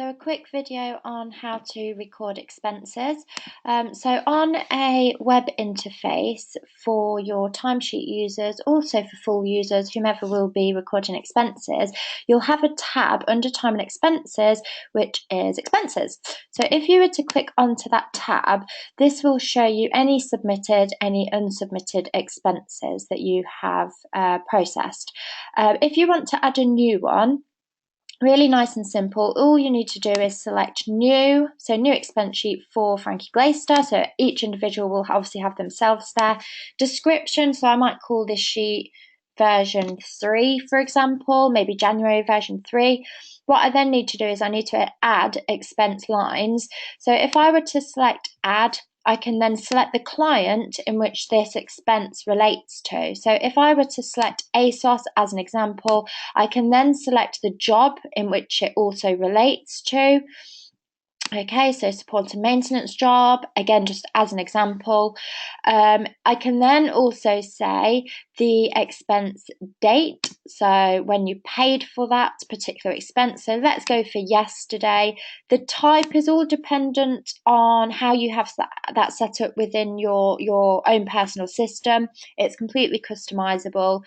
So a quick video on how to record expenses. So on a web interface for your timesheet users, also for full users, whomever will be recording expenses, you'll have a tab under time and expenses, which is expenses. So if you were to click onto that tab, this will show you any submitted, any unsubmitted expenses that you have processed. If you want to add a new one, really nice and simple. All you need to do is select new, so new expense sheet for Frankie Glaister. So each individual will obviously have themselves there. Description, so I might call this sheet version 3, for example, maybe January version 3. What I then need to do is I need to add expense lines. So if I were to select add, I can then select the client in which this expense relates to. So if I were to select ASOS as an example, I can then select the job in which it also relates to. Okay, so support and maintenance job, again, just as an example. I can then also say the expense date, so when you paid for that particular expense. So let's go for yesterday. The type is all dependent on how you have that set up within your own personal system. It's completely customizable.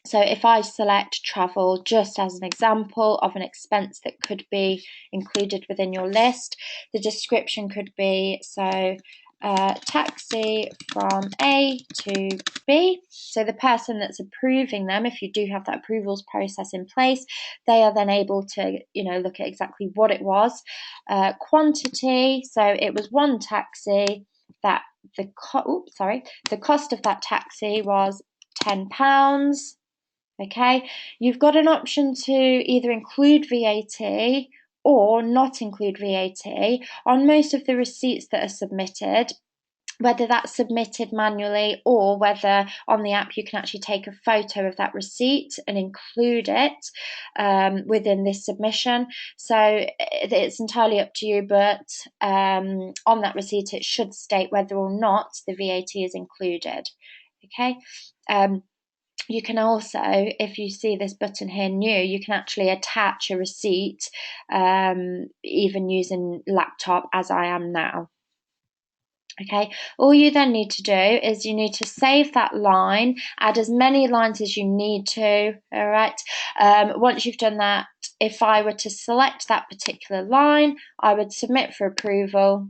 So if I select travel just as an example of an expense that could be included within your list, the description could be, so taxi from A to B. So the person that's approving them, if you do have that approvals process in place, they are then able to, look at exactly what it was. Quantity, so it was one taxi that the cost of that taxi was £10. Okay, you've got an option to either include VAT or not include VAT on most of the receipts that are submitted, whether that's submitted manually or whether on the app you can actually take a photo of that receipt and include it within this submission. So it's entirely up to you, but on that receipt it should state whether or not the VAT is included. Okay. You can also, if you see this button here, new, you can actually attach a receipt, even using laptop as I am now. Okay, all you then need to do is you need to save that line, add as many lines as you need to, all right? Once you've done that, if I were to select that particular line, I would submit for approval,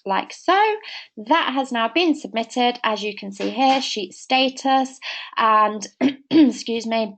like so. That has now been submitted, as you can see here, sheet status, and excuse me,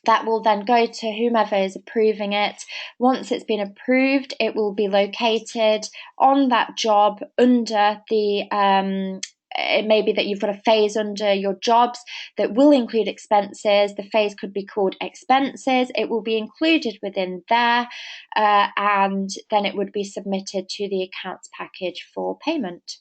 that will then go to whomever is approving it. Once it's been approved, it will be located on that job under the it may be that you've got a phase under your jobs that will include expenses. The phase could be called expenses. It will be included within there, and then it would be submitted to the accounts package for payment.